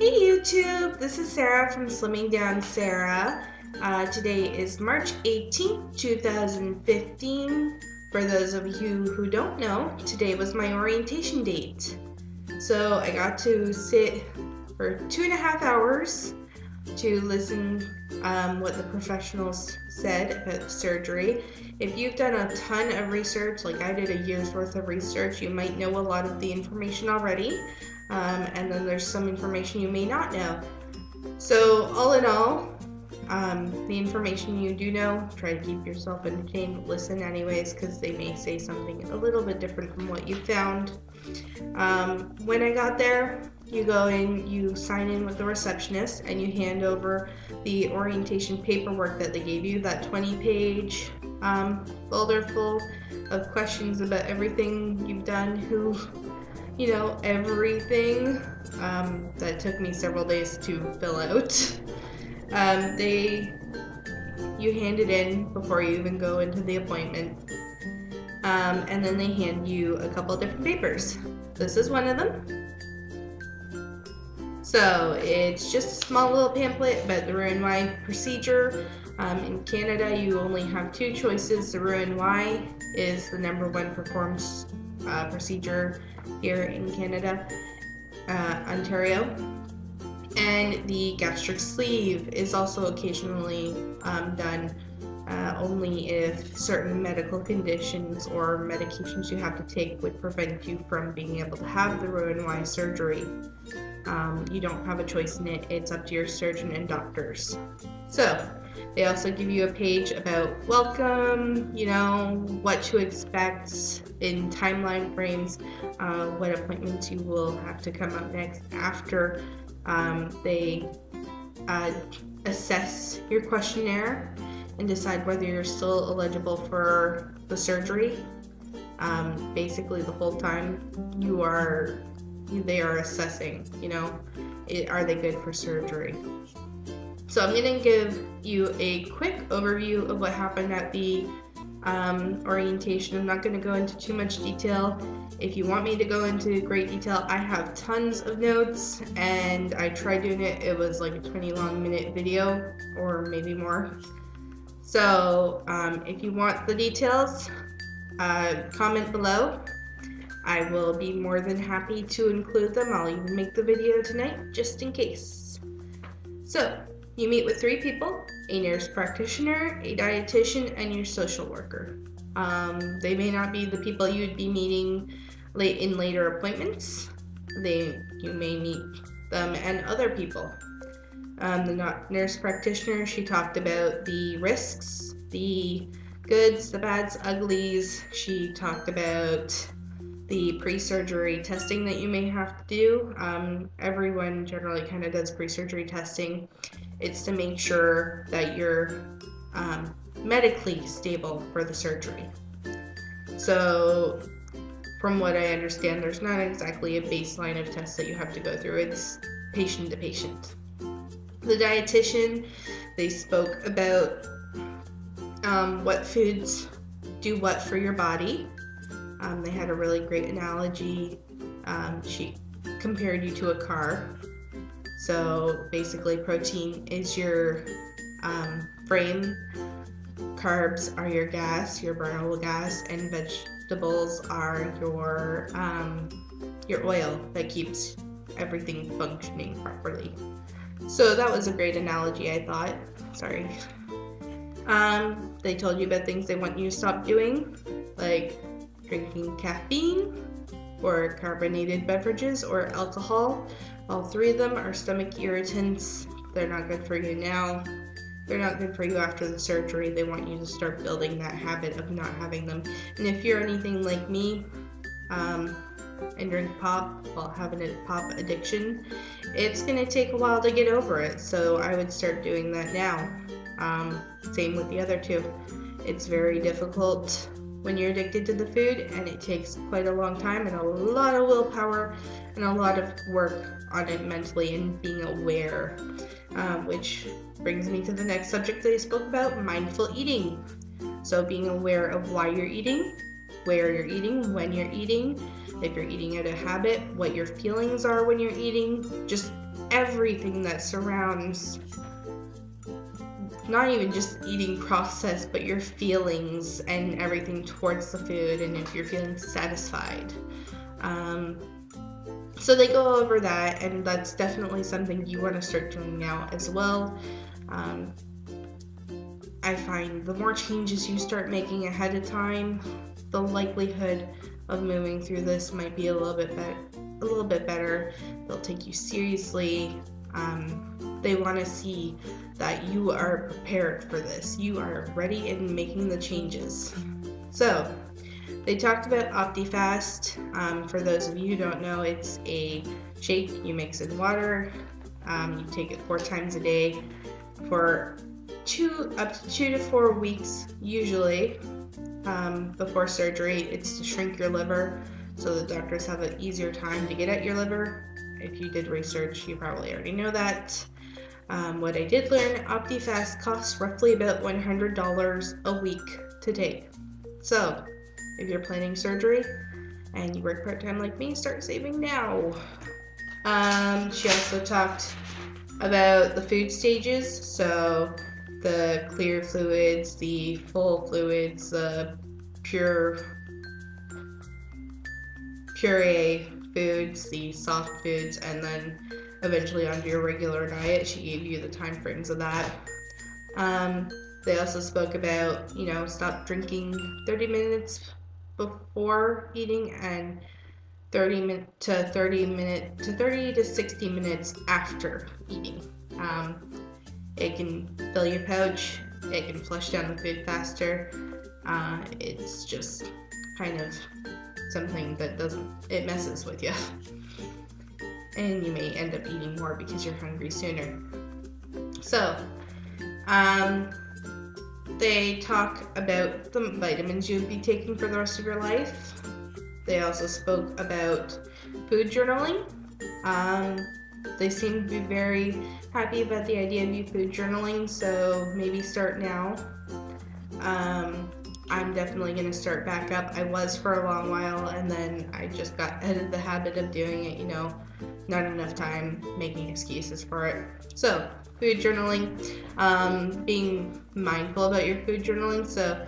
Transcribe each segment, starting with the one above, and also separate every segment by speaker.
Speaker 1: Hey YouTube, this is Sarah from Slimming Down Sarah. Today is March 18th, 2015. For those of you who don't know, today was my orientation date. So I got to sit for 2.5 hours to listen what the professionals said about the surgery. If you've done a ton of research, like I did a year's worth of research, you might know a lot of the information already. And then there's some information you may not know. So all in all, the information you do know, try to keep yourself entertained, listen anyways, because they may say something a little bit different from what you found. When I got there, you go in, you sign in with the receptionist, and you hand over the orientation paperwork that they gave you, that 20-page folder full of questions about everything you've done, everything. That took me several days to fill out. You hand it in before you even go into the appointment. And then they hand you a couple different papers. This is one of them. So it's just a small little pamphlet about the Roux-en-Y procedure. In Canada, you only have two choices. The Roux-en-Y is the #1 performed procedure here in Canada, Ontario. And the gastric sleeve is also occasionally done only if certain medical conditions or medications you have to take would prevent you from being able to have the Roux-en-Y surgery. You don't have a choice in it. It's up to your surgeon and doctors. So they also give you a page about welcome, what to expect in timeline frames, what appointments you will have to come up next after they assess your questionnaire and decide whether you're still eligible for the surgery. Basically the whole time they are assessing, are they good for surgery? So I'm going to give you a quick overview of what happened at the orientation. I'm not going to go into too much detail. If you want me to go into great detail, I have tons of notes, and I tried doing it. It was like a 20-minute video, or maybe more. So if you want the details, comment below. I will be more than happy to include them. I'll even make the video tonight, just in case. So you meet with 3 people: a nurse practitioner, a dietitian, and your social worker. They may not be the people you'd be meeting in later appointments. You may meet them and other people. The nurse practitioner, she talked about the risks, the goods, the bads, uglies. She talked about the pre-surgery testing that you may have to do. Everyone generally kind of does pre-surgery testing. It's to make sure that you're medically stable for the surgery. So from what I understand, there's not exactly a baseline of tests that you have to go through. It's patient to patient. The dietitian, they spoke about what foods do what for your body. They had a really great analogy. She compared you to a car. So basically protein is your frame, carbs are your gas, your burnable gas, and vegetables are your oil that keeps everything functioning properly. So that was a great analogy, I thought. Sorry. They told you about things they want you to stop doing, like drinking caffeine or carbonated beverages or alcohol. All 3 of them are stomach irritants. They're not good for you now. They're not good for you after the surgery. They want you to start building that habit of not having them. And if you're anything like me, and drink pop, having a pop addiction, it's going to take a while to get over it. So I would start doing that now. Same with the other 2. It's very difficult when you're addicted to the food, and it takes quite a long time and a lot of willpower and a lot of work on it mentally and being aware, which brings me to the next subject that I spoke about: mindful eating. So being aware of why you're eating, where you're eating, when you're eating, if you're eating out of habit, what your feelings are when you're eating, just everything that surrounds not even just eating process, but your feelings and everything towards the food, and if you're feeling satisfied. So they go over that, and that's definitely something you want to start doing now as well. I find the more changes you start making ahead of time, the likelihood of moving through this might be a little bit better. They'll take you seriously. They want to see that you are prepared for this. You are ready and making the changes. So they talked about OptiFast. For those of you who don't know, it's a shake you mix in water. You take it 4 times a day for up to 2 to 4 weeks usually before surgery. It's to shrink your liver so the doctors have an easier time to get at your liver. If you did research, you probably already know that. What I did learn, OptiFast costs roughly about $100 a week to take. So if you're planning surgery and you work part-time like me, start saving now. She also talked about the food stages, so the clear fluids, the full fluids, the puree foods, the soft foods, and then eventually onto your regular diet. She gave you the time frames of that. They also spoke about, stop drinking 30 minutes before eating and 30 to 60 minutes after eating. It can fill your pouch, it can flush down the food faster. It's just kind of something that it messes with you. And you may end up eating more because you're hungry sooner. So, they talk about the vitamins you'll be taking for the rest of your life. They also spoke about food journaling. They seem to be very happy about the idea of you food journaling, so maybe start now. I'm definitely going to start back up. I was for a long while, and then I just got out of the habit of doing it, not enough time, making excuses for it. So, food journaling, being mindful about your food journaling. So,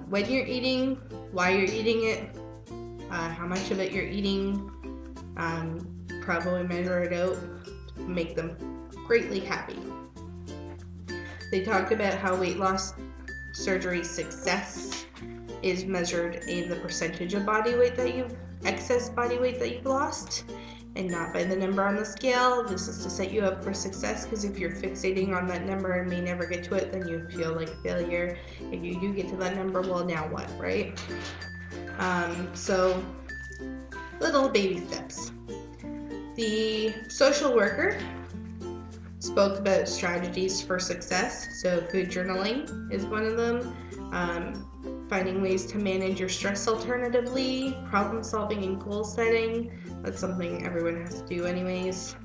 Speaker 1: when you're eating, why you're eating it, how much of it you're eating, probably measure it out, make them greatly happy. They talked about how weight loss surgery success is measured in the percentage of excess body weight that you've lost, and not by the number on the scale. This is to set you up for success, because if you're fixating on that number and may never get to it, then you feel like failure. If you do get to that number, well, now what, right? So little baby steps. The social worker spoke about strategies for success. So food journaling is one of them. Finding ways to manage your stress alternatively, problem solving and goal setting. That's something everyone has to do anyways.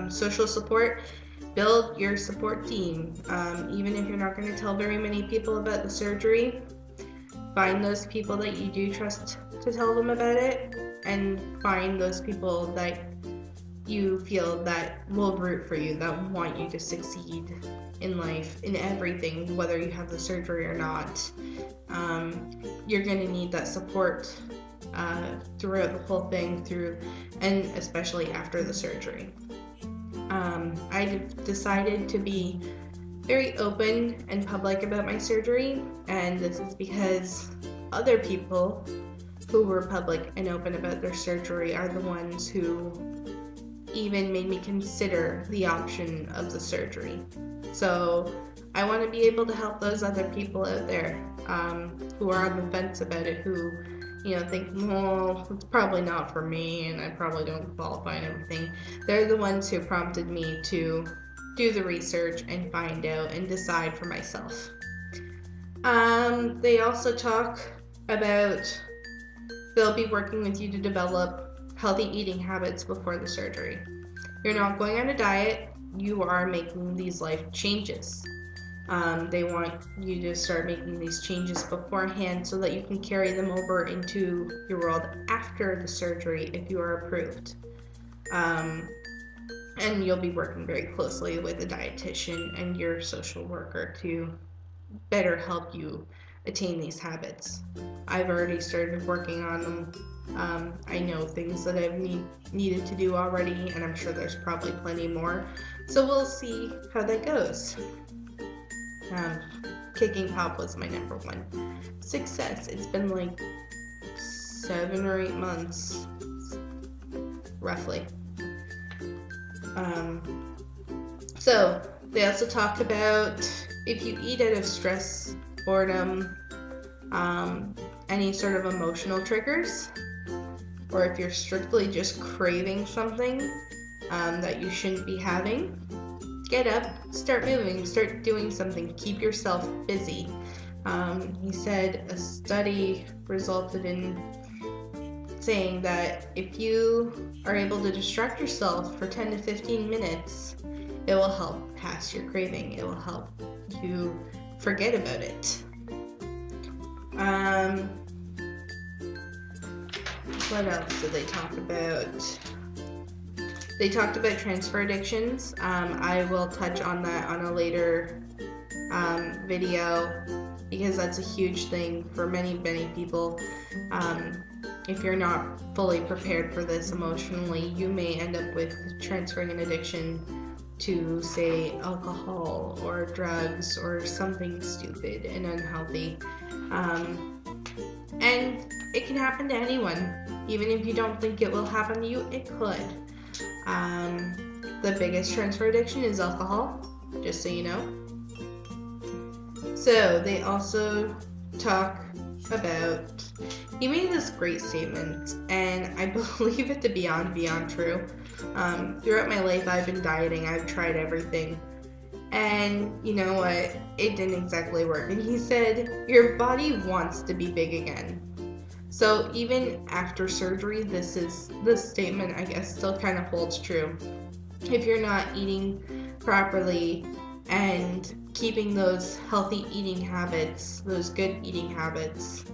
Speaker 1: Social support. Build your support team. Even if you're not going to tell very many people about the surgery, find those people that you do trust to tell them about it, and find those people that you feel that will root for you, that want you to succeed in life, in everything, whether you have the surgery or not. You're going to need that support throughout the whole thing, and especially after the surgery. I decided to be very open and public about my surgery, and this is because other people who were public and open about their surgery are the ones who even made me consider the option of the surgery. So I want to be able to help those other people out there who are on the fence about it, who think, well, it's probably not for me and I probably don't qualify and everything. They're the ones who prompted me to do the research and find out and decide for myself. They also talk about they'll be working with you to develop healthy eating habits before the surgery. You're not going on a diet, you are making these life changes. They want you to start making these changes beforehand so that you can carry them over into your world after the surgery if you are approved. And you'll be working very closely with a dietitian and your social worker to better help you attain these habits. I've already started working on them. I know things that I've needed to do already, and I'm sure there's probably plenty more. So we'll see how that goes. Kicking pop was my number one success. It's been like 7 or 8 months, roughly. So they also talk about if you eat out of stress, boredom, any sort of emotional triggers, or if you're strictly just craving something that you shouldn't be having, get up, start moving, start doing something, keep yourself busy. He said a study resulted in saying that if you are able to distract yourself for 10 to 15 minutes, it will help pass your craving. It will help you forget about it. What else did they talk about? They talked about transfer addictions. I will touch on that on a later video because that's a huge thing for many people. If you're not fully prepared for this emotionally, you may end up with transferring an addiction to, say, alcohol or drugs or something stupid and unhealthy. And it can happen to anyone. Even if you don't think it will happen to you, it could. The biggest transfer addiction is alcohol, just so you know. So they also talk about, he made this great statement, and I believe it to be beyond true. Throughout my life, I've been dieting, I've tried everything, and you know what, it didn't exactly work. And he said, your body wants to be big again. So even after surgery, this statement, I guess, still kind of holds true. If you're not eating properly and keeping those healthy eating habits, those good eating habits,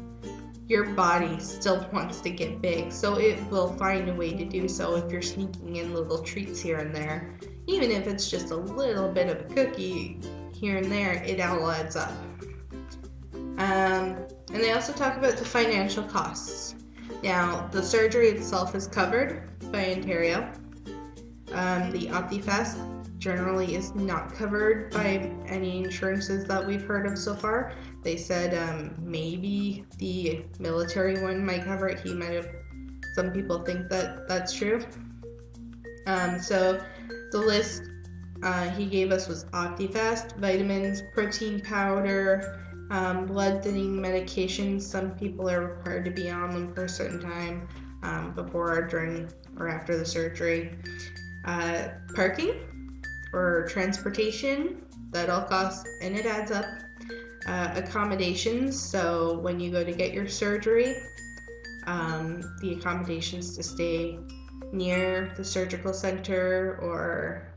Speaker 1: your body still wants to get big. So it will find a way to do so if you're sneaking in little treats here and there. Even if it's just a little bit of a cookie here and there, it all adds up. And they also talk about the financial costs. Now, the surgery itself is covered by Ontario. The Optifast generally is not covered by any insurances that we've heard of so far. They said maybe the military one might cover it. Some people think that that's true. So the list he gave us was Optifast, vitamins, protein powder, blood thinning medications. Some people are required to be on them for a certain time before, during, or after the surgery. Parking or transportation, that all costs, and it adds up. Accommodations, so when you go to get your surgery, the accommodations to stay near the surgical center or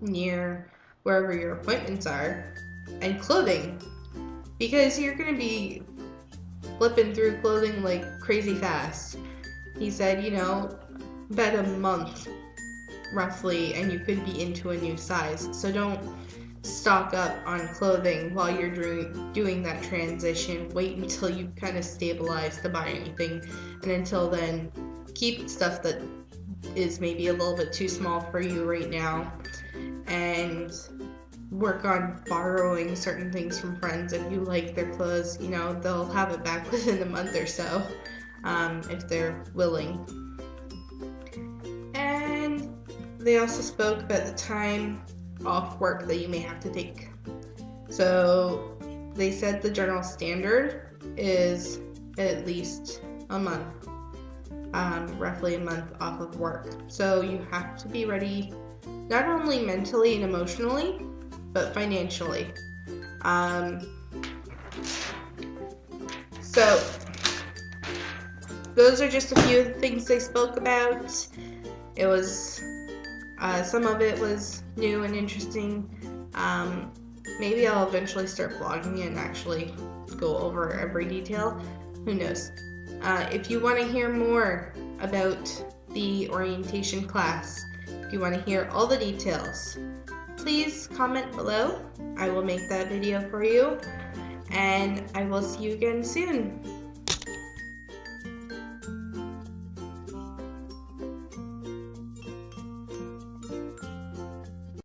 Speaker 1: near wherever your appointments are, and clothing, because you're going to be flipping through clothing like crazy fast. He said, about a month roughly, and you could be into a new size. So don't stock up on clothing while you're doing that transition. Wait until you kind of stabilize to buy anything, and until then, keep stuff that is maybe a little bit too small for you right now, and work on borrowing certain things from friends. If you like their clothes, they'll have it back within a month or so, if they're willing. And they also spoke about the time off work that you may have to take. So they said the general standard is at least a month, roughly a month off of work. So you have to be ready, not only mentally and emotionally, but financially. So those are just a few things they spoke about. It was some of it was new and interesting. Maybe I'll eventually start vlogging and actually go over every detail. Who knows? If you want to hear more about the orientation class, if you want to hear all the details. Please comment below. I will make that video for you, and I will see you again soon.